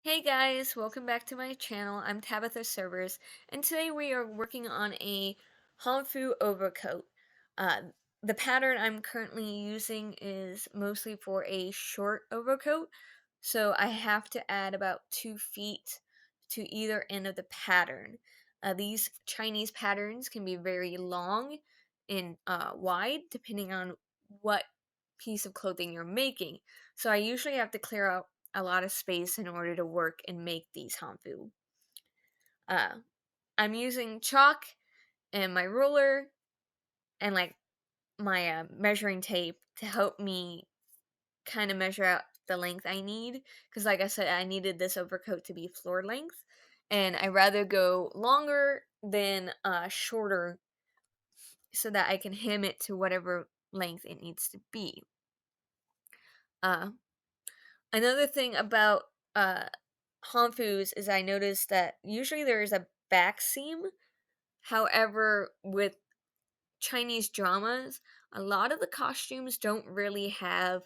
Hey guys, welcome back to my channel. I'm Tabitha Servers, and today we are working on a Hanfu overcoat. Uh, the pattern I'm currently using is mostly for a short overcoat, so I have to add about 2 feet to either end of the pattern. These Chinese patterns can be very long and wide, depending on what piece of clothing you're making. So I usually have to clear out a lot of space in order to work and make these hanfu. Uh, I'm using chalk and my ruler and like my measuring tape to help me kind of measure out the length I need. Because, like I said, I needed this overcoat to be floor length, and I rather go longer than shorter so that I can hem it to whatever length it needs to be. Uh, Another thing about uh, Hanfus is I noticed that usually there is a back seam. However, with Chinese dramas, a lot of the costumes don't really have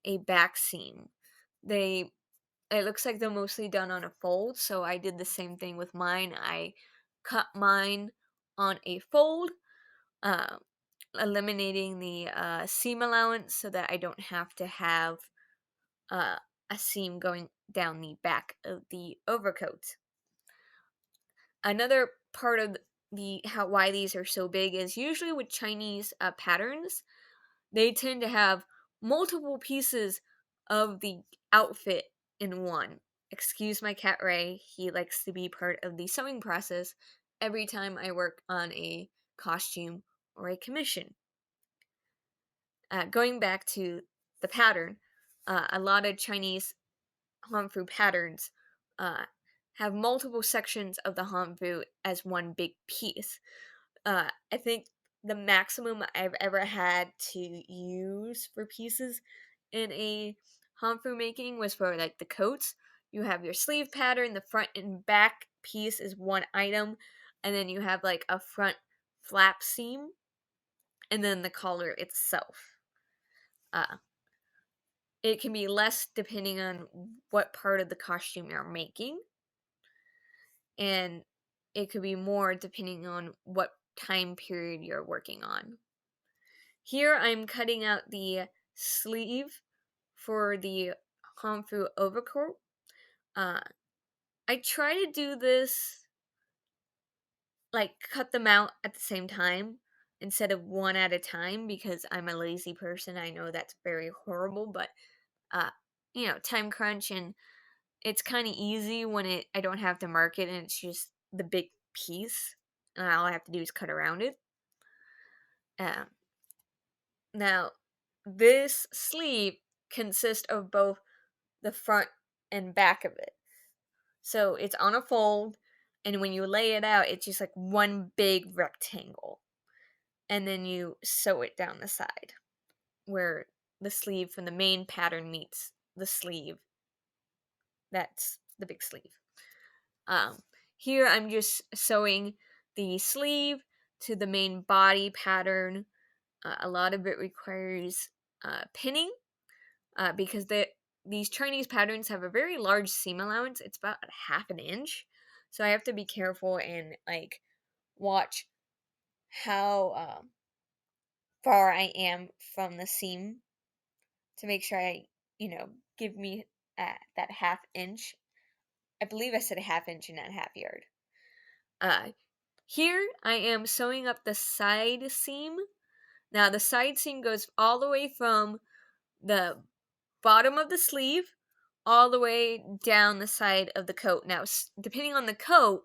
a back seam. They it looks like they're mostly done on a fold, so I did the same thing with mine. I cut mine on a fold, uh, eliminating the seam allowance so that I don't have to have uh, a seam going down the back of the overcoat. Another part of the how why these are so big is usually with Chinese patterns, they tend to have multiple pieces of the outfit in one. Excuse my cat Ray, he likes to be part of the sewing process every time I work on a costume or a commission. Going back to the pattern, a lot of Chinese Hanfu patterns uh, have multiple sections of the Hanfu as one big piece. I think the maximum I've ever had to use for pieces in a Hanfu making was for like the coats. You have your sleeve pattern, the front and back piece is one item, and then you have like a front flap seam, and then the collar itself. Uh, it can be less depending on what part of the costume you're making, and it could be more depending on what time period you're working on. Here I'm cutting out the sleeve for the Hanfu overcoat. Uh, I try to do this, like, cut them out at the same time instead of one at a time because I'm a lazy person. I know that's very horrible, but, uh, time crunch, and it's kind of easy when I don't have to mark it and it's just the big piece, and all I have to do is cut around it. Um, Now, this sleeve consists of both the front and back of it. So it's on a fold, and when you lay it out, it's just like one big rectangle. And then you sew it down the side where the sleeve from the main pattern meets the sleeve. That's the big sleeve. Um, Here I'm just sewing the sleeve to the main body pattern. A lot of it requires pinning because these Chinese patterns have a very large seam allowance. It's about half an inch, so I have to be careful and like watch how far I am from the seam to make sure I, give me that half inch. I believe I said a half inch and not half yard. Uh, Here I am sewing up the side seam. Now the side seam goes all the way from the bottom of the sleeve all the way down the side of the coat. Now, depending on the coat,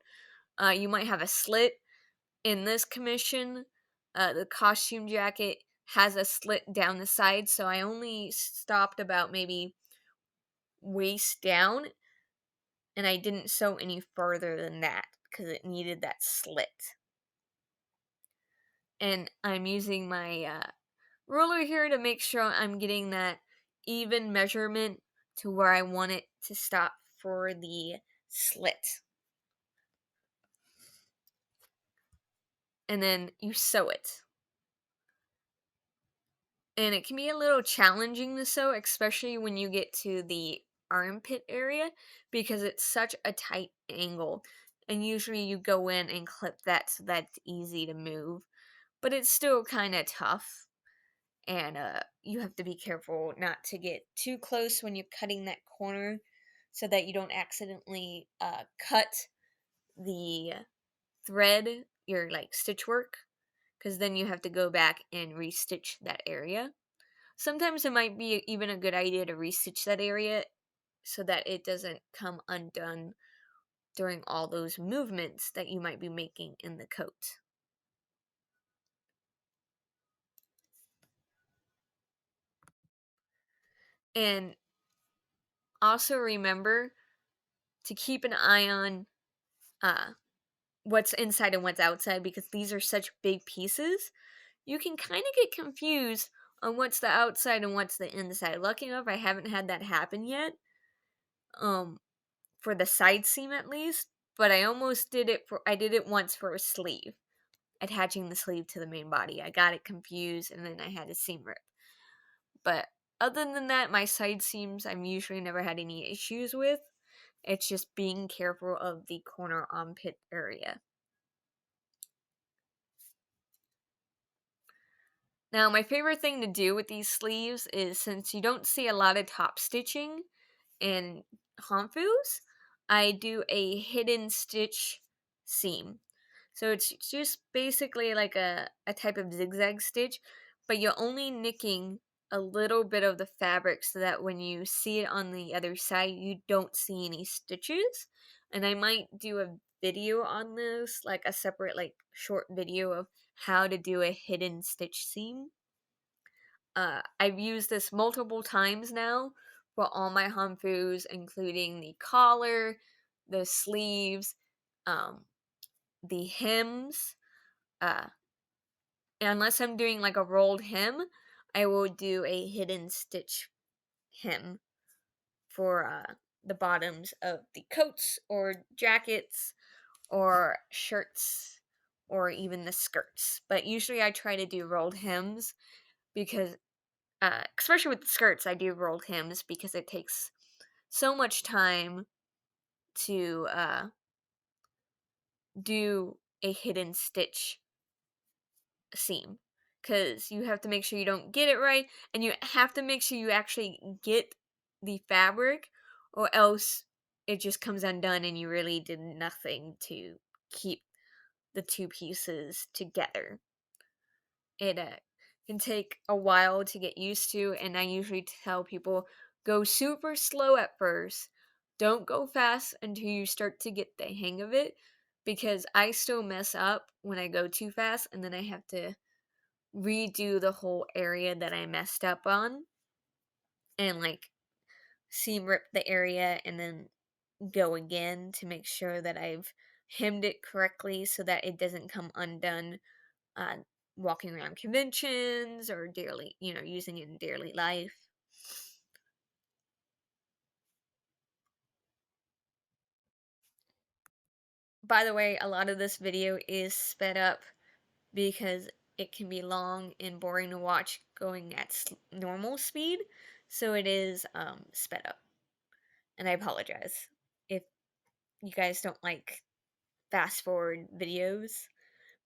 you might have a slit. In this commission, the costume jacket has a slit down the side, so I only stopped about maybe waist down, and I didn't sew any further than that because it needed that slit. And I'm using my ruler here to make sure I'm getting that even measurement to where I want it to stop for the slit. And then you sew it. And it can be a little challenging to sew, especially when you get to the armpit area because it's such a tight angle. And usually you go in and clip that so that's easy to move. But it's still kind of tough. And you have to be careful not to get too close when you're cutting that corner so that you don't accidentally cut the thread, your like stitch work, because then you have to go back and restitch that area. Sometimes it might be even a good idea to restitch that area so that it doesn't come undone during all those movements that you might be making in the coat. And also remember to keep an eye on uh, what's inside and what's outside because these are such big pieces. You can kind of get confused on what's the outside and what's the inside. Lucky enough, I haven't had that happen yet. For the side seam at least, but I did it once for a sleeve, attaching the sleeve to the main body. I got it confused and then I had a seam rip. But other than that, my side seams I've usually never had any issues with. It's just being careful of the corner armpit area. Now, my favorite thing to do with these sleeves is since you don't see a lot of top stitching in Hanfus, I do a hidden stitch seam. So it's just basically like a type of zigzag stitch, but you're only nicking a little bit of the fabric so that when you see it on the other side, you don't see any stitches. And I might do a video on this, like a separate, like, short video of how to do a hidden stitch seam. I've used this multiple times now for all my hanfus, including the collar, the sleeves, um, the hems. Uh, Unless I'm doing like a rolled hem, I will do a hidden stitch hem for the bottoms of the coats or jackets or shirts or even the skirts. But usually I try to do rolled hems because, especially with the skirts, I do rolled hems because it takes so much time to do a hidden stitch seam because you have to make sure you don't get it right and you have to make sure you actually get the fabric or else it just comes undone and you really did nothing to keep the two pieces together. It can take a while to get used to, and I usually tell people go super slow at first. Don't go fast until you start to get the hang of it because I still mess up when I go too fast and then I have to redo the whole area that I messed up on and like seam rip the area and then go again to make sure that I've hemmed it correctly so that it doesn't come undone uh, walking around conventions or daily, using it in daily life. By the way, a lot of this video is sped up because it can be long and boring to watch going at normal speed, so it is sped up. And I apologize if you guys don't like fast forward videos,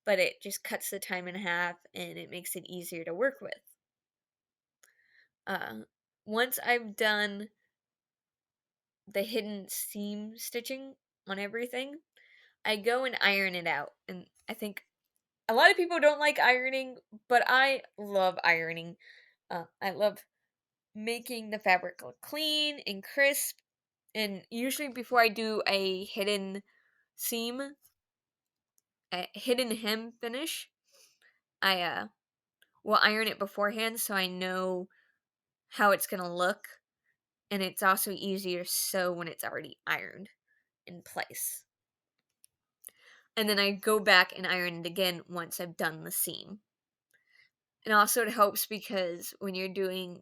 but it just cuts the time in half and it makes it easier to work with. Uh, Once I've done the hidden seam stitching on everything, I go and iron it out. And I think a lot of people don't like ironing, but I love ironing. I love making the fabric look clean and crisp. And usually, before I do a hidden seam, a hidden hem finish, I will iron it beforehand so I know how it's gonna look, and it's also easier to sew when it's already ironed in place. And then I go back and iron it again once I've done the seam. And also it helps because when you're doing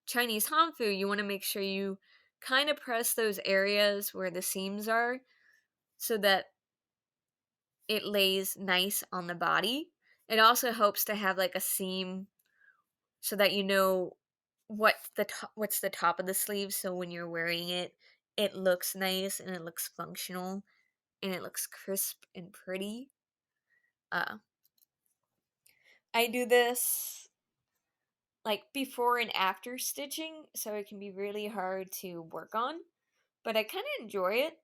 Chinese Hanfu, you want to make sure you kind of press those areas where the seams are so that it lays nice on the body. It also helps to have like a seam so that you know what's the top of the sleeve, so when you're wearing it, it looks nice and it looks functional and it looks crisp and pretty. Uh, I do this like before and after stitching, so it can be really hard to work on, but I kind of enjoy it.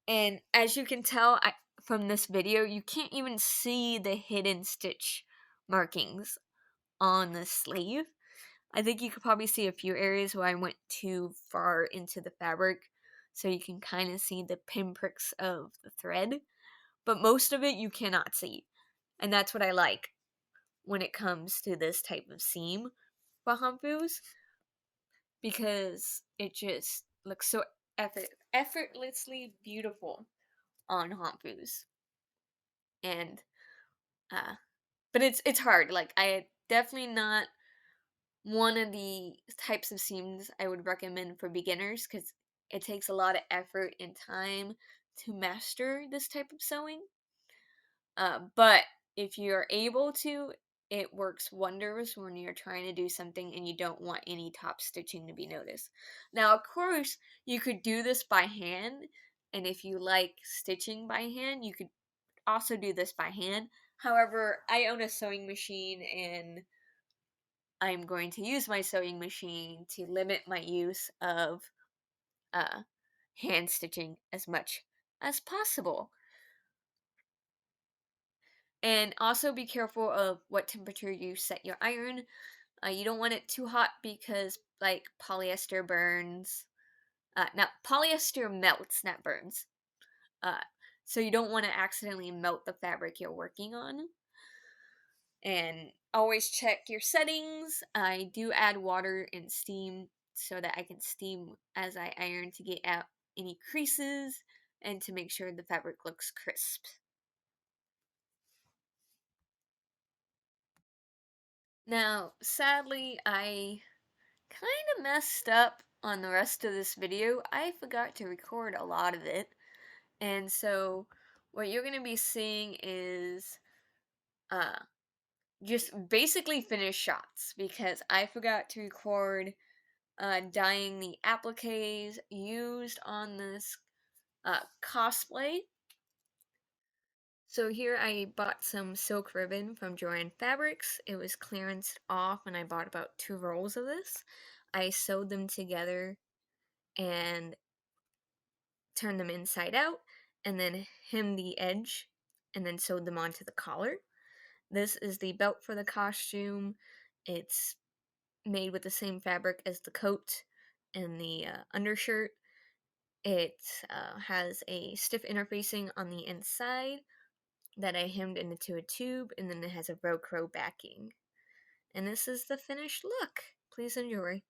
And as you can tell from this video, you can't even see the hidden stitch markings on the sleeve. I think you could probably see a few areas where I went too far into the fabric, so you can kind of see the pinpricks of the thread, but most of it you cannot see. And that's what I like when it comes to this type of seam for Hanfus, because it just looks so effortlessly beautiful on Hanfus. And but it's hard. Like, I definitely not one of the types of seams I would recommend for beginners, because it takes a lot of effort and time to master this type of sewing. But if you're able to, it works wonders when you're trying to do something and you don't want any top stitching to be noticed. Now, of course, you could do this by hand, and if you like stitching by hand, you could also do this by hand. However, I own a sewing machine, and I'm going to use my sewing machine to limit my use of uh, hand stitching as much as possible. And also be careful of what temperature you set your iron. You don't want it too hot, because like polyester burns. Now, polyester melts, not burns. Uh, so you don't want to accidentally melt the fabric you're working on. And always check your settings. I do add water and steam so that I can steam as I iron to get out any creases and to make sure the fabric looks crisp. Now, sadly, I kind of messed up on the rest of this video. I forgot to record a lot of it. And so what you're going to be seeing is uh, just basically finished shots, because I forgot to record dyeing the appliques used on this cosplay. So here I bought some silk ribbon from Joann Fabrics. It was clearanced off, and I bought about 2 rolls of this. I sewed them together and turned them inside out, and then hemmed the edge, and then sewed them onto the collar. This is the belt for the costume. It's made with the same fabric as the coat and the undershirt. It has a stiff interfacing on the inside that I hemmed into a tube, and then it has a Velcro backing. And this is the finished look. Please enjoy.